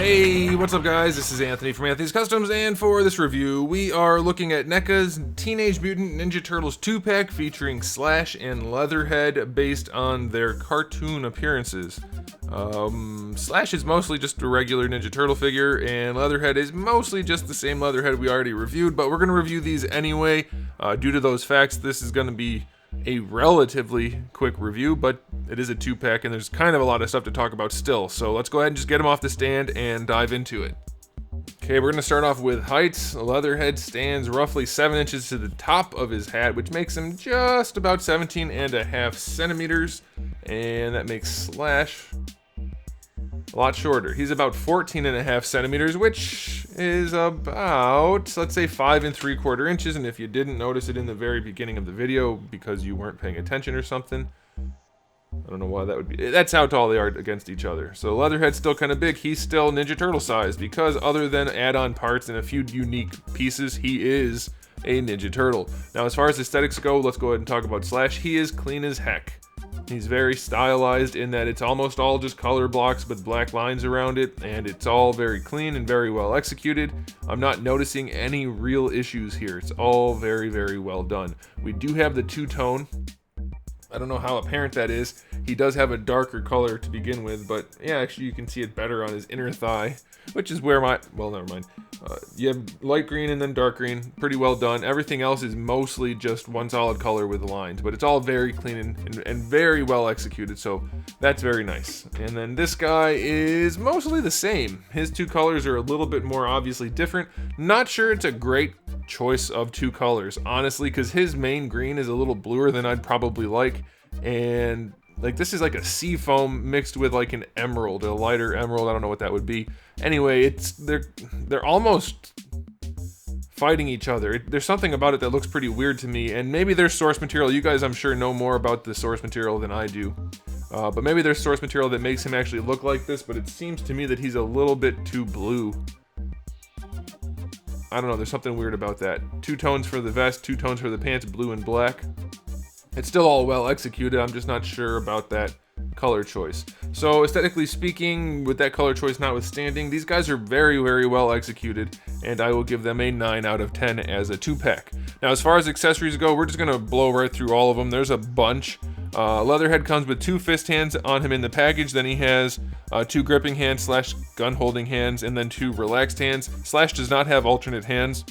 Hey, what's up guys? This is Anthony from Anthony's Customs, and for this review, we are looking at NECA's Teenage Mutant Ninja Turtles 2-pack featuring Slash and Leatherhead based on their cartoon appearances. Slash is mostly just a regular Ninja Turtle figure, and Leatherhead is mostly just the same Leatherhead we already reviewed, but we're going to review these anyway. Due to those facts, this is going to be a relatively quick review, but it is a 2-pack and there's kind of a lot of stuff to talk about still. So let's go ahead and just get them off the stand and dive into it. Okay, we're going to start off with heights. Leatherhead stands roughly 7 inches to the top of his hat, which makes him just about 17.5 centimeters. And that makes Slash a lot shorter. He's about 14.5 centimeters, which is about, let's say, 5 3/4 inches. And if you didn't notice it in the very beginning of the video because you weren't paying attention or something, I don't know why that would be. That's how tall they are against each other. So Leatherhead's still kind of big. He's still Ninja Turtle size because other than add-on parts and a few unique pieces, he is a Ninja Turtle. Now, as far as aesthetics go, let's go ahead and talk about Slash. He is clean as heck. He's very stylized in that it's almost all just color blocks with black lines around it, and it's all very clean and very well executed. I'm not noticing any real issues here. It's all very, very well done. We do have the two-tone. I don't know how apparent that is. He does have a darker color to begin with, but yeah, actually you can see it better on his inner thigh, which is where well, never mind. You have light green and then dark green, pretty well done. Everything else is mostly just one solid color with lines, but it's all very clean and very well executed, so that's very nice. And then this guy is mostly the same. His two colors are a little bit more obviously different. Not sure it's a great choice of two colors, honestly, because his main green is a little bluer than I'd probably like, and like this is like a sea foam mixed with like an emerald, a lighter emerald. I don't know what that would be. Anyway, they're almost fighting each other. There's something about it that looks pretty weird to me, and maybe there's source material. You guys, I'm sure, know more about the source material than I do. But maybe there's source material that makes him actually look like this, but it seems to me that he's a little bit too blue. I don't know, there's something weird about that. 2 tones for the vest, 2 tones for the pants, blue and black. It's still all well executed. I'm just not sure about that color choice. So aesthetically speaking, with that color choice notwithstanding, these guys are very, very well executed, and I will give them a 9 out of 10 as a 2-pack. Now, as far as accessories go, we're just gonna blow right through all of them. There's a bunch. Leatherhead comes with 2 fist hands on him in the package. Then he has 2 gripping hands slash gun holding hands, and then 2 relaxed hands. Slash does not have alternate hands.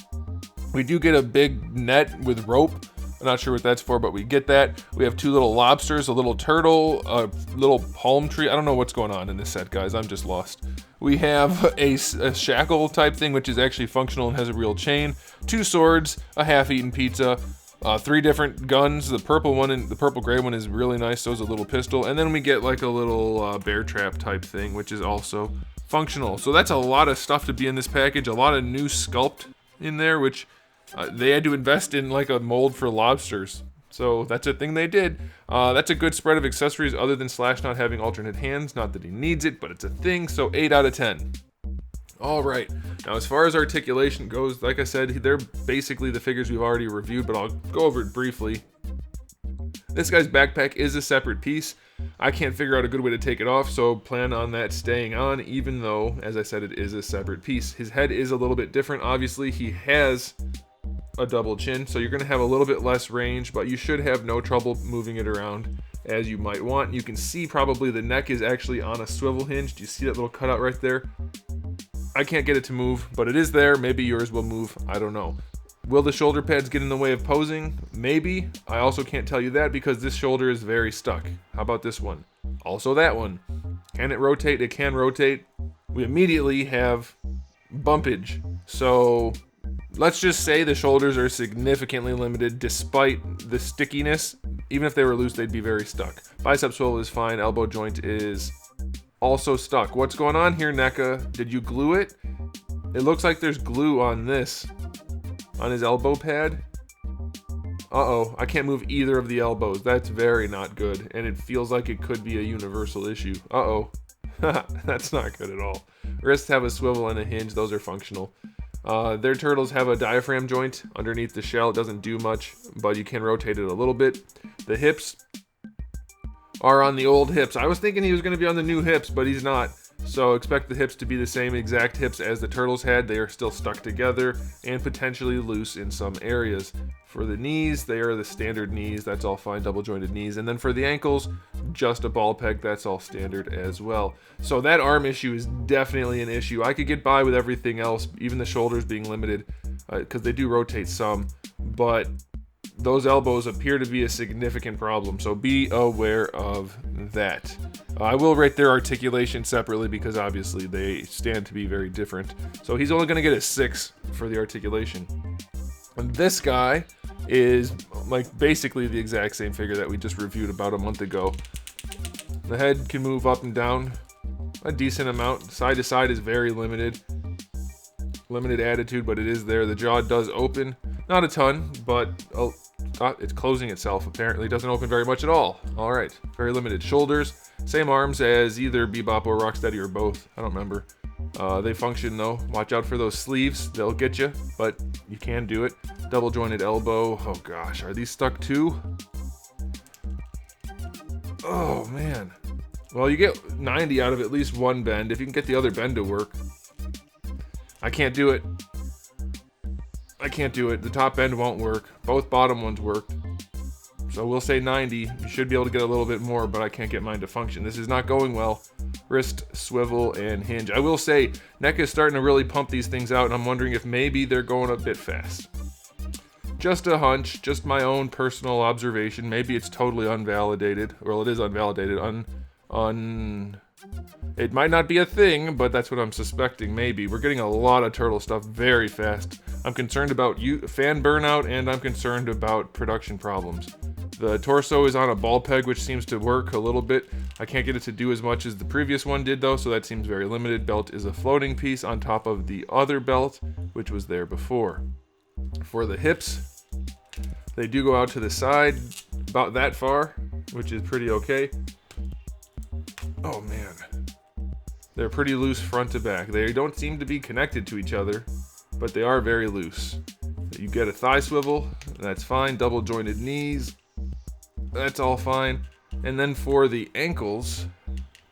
We do get a big net with rope. I'm not sure what that's for, but we get that. We have 2 little lobsters, a little turtle, a little palm tree. I don't know what's going on in this set, guys. I'm just lost. We have a shackle type thing, which is actually functional and has a real chain. 2 swords, a half-eaten pizza, 3 different guns. The purple one and the purple gray one is really nice. So is a little pistol. And then we get like a little bear trap type thing, which is also functional. So that's a lot of stuff to be in this package. A lot of new sculpt in there, which they had to invest in like a mold for lobsters. So that's a thing they did. That's a good spread of accessories other than Slash not having alternate hands. Not that he needs it, but it's a thing. So 8 out of 10. All right. Now, as far as articulation goes, like I said, they're basically the figures we've already reviewed, but I'll go over it briefly. This guy's backpack is a separate piece. I can't figure out a good way to take it off, so plan on that staying on, even though, as I said, it is a separate piece. His head is a little bit different. Obviously, he has a double chin, so you're going to have a little bit less range, but you should have no trouble moving it around as you might want. You can see probably the neck is actually on a swivel hinge. Do you see that little cutout right there? I can't get it to move, but it is there. Maybe yours will move. I don't know. Will the shoulder pads get in the way of posing? Maybe. I also can't tell you that because this shoulder is very stuck. How about this one? Also that one. Can it rotate? It can rotate. We immediately have bumpage. So let's just say the shoulders are significantly limited despite the stickiness. Even if they were loose, they'd be very stuck. Bicep swivel is fine. Elbow joint is also stuck. What's going on here, NECA? Did you glue it? It looks like there's glue on this. On his elbow pad. Uh-oh, I can't move either of the elbows. That's very not good, and it feels like it could be a universal issue. Uh-oh. That's not good at all. Wrists have a swivel and a hinge. Those are functional. Their turtles have a diaphragm joint underneath the shell. It doesn't do much, but you can rotate it a little bit. The hips are on the old hips. I was thinking he was going to be on the new hips, but he's not. So expect the hips to be the same exact hips as the turtles had. They are still stuck together and potentially loose in some areas. For the knees, they are the standard knees. That's all fine, double jointed knees. And then for the ankles, just a ball peg. That's all standard as well. So that arm issue is definitely an issue. I could get by with everything else, even the shoulders being limited, because they do rotate some. But those elbows appear to be a significant problem, so be aware of that. I will rate their articulation separately because obviously they stand to be very different. So he's only going to get a 6 for the articulation. And this guy is like basically the exact same figure that we just reviewed about a month ago. The head can move up and down a decent amount. Side to side is very limited. Limited attitude, but it is there. The jaw does open. Not a ton, but it's closing itself. Apparently doesn't open very much at all. All right, very limited. Shoulders, same arms as either Bebop or Rocksteady or both. I don't remember. They function though. Watch out for those sleeves. They'll get you, but you can do it. Double jointed elbow. Oh gosh, are these stuck too? Oh man. Well, you get 90 out of at least one bend. If you can get the other bend to work. I can't do it. I can't do it. The top end won't work. Both bottom ones worked. So we'll say 90. You should be able to get a little bit more, but I can't get mine to function. This is not going well. Wrist, swivel, and hinge. I will say, NECA is starting to really pump these things out, and I'm wondering if maybe they're going a bit fast. Just a hunch, just my own personal observation. Maybe it's totally unvalidated. Well, it is unvalidated. It might not be a thing, but that's what I'm suspecting, maybe. We're getting a lot of turtle stuff very fast. I'm concerned about fan burnout, and I'm concerned about production problems. The torso is on a ball peg, which seems to work a little bit. I can't get it to do as much as the previous one did, though, so that seems very limited. Belt is a floating piece on top of the other belt, which was there before. For the hips, they do go out to the side about that far, which is pretty okay. Oh, man. They're pretty loose front to back. They don't seem to be connected to each other, but they are very loose. You get a thigh swivel, that's fine. Double jointed knees, that's all fine. And then for the ankles,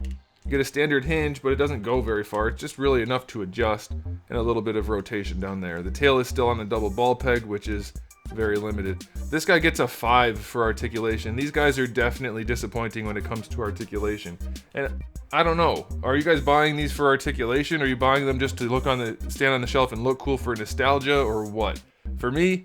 you get a standard hinge, but it doesn't go very far. It's just really enough to adjust and a little bit of rotation down there. The tail is still on a double ball peg, which is very limited. This guy gets a 5 for articulation. These guys are definitely disappointing when it comes to articulation. And I don't know, are you guys buying these for articulation? Or are you buying them just to stand on the shelf and look cool for nostalgia, or what? For me,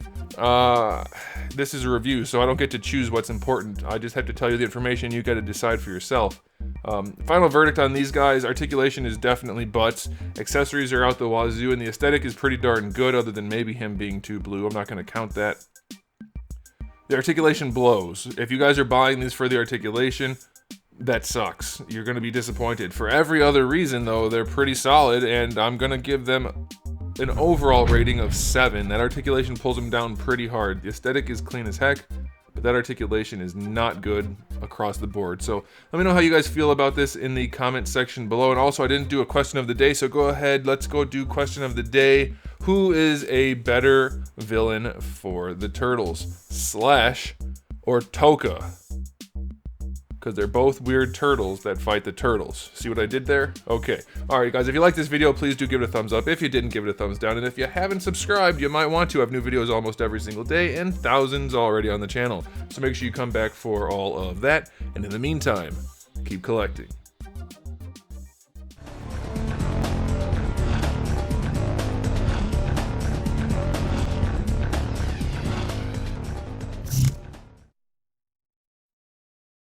this is a review, so I don't get to choose what's important. I just have to tell you the information. You got to decide for yourself. Final verdict on these guys: articulation is definitely butts. Accessories are out the wazoo, and the aesthetic is pretty darn good, other than maybe him being too blue. I'm not going to count that. The articulation blows. If you guys are buying these for the articulation, that sucks. You're going to be disappointed. For every other reason, though, they're pretty solid, and I'm going to give them an overall rating of 7. That articulation pulls them down pretty hard. The aesthetic is clean as heck, but that articulation is not good across the board. So let me know how you guys feel about this in the comment section below. And also, I didn't do a question of the day, so go ahead, let's go do question of the day. Who is a better villain for the Turtles? Slash or Toka? Because they're both weird turtles that fight the turtles. See what I did there? Okay. Alright guys, if you like this video, please do give it a thumbs up. If you didn't, give it a thumbs down. And if you haven't subscribed, you might want to. I have new videos almost every single day, and thousands already on the channel. So make sure you come back for all of that. And in the meantime, keep collecting.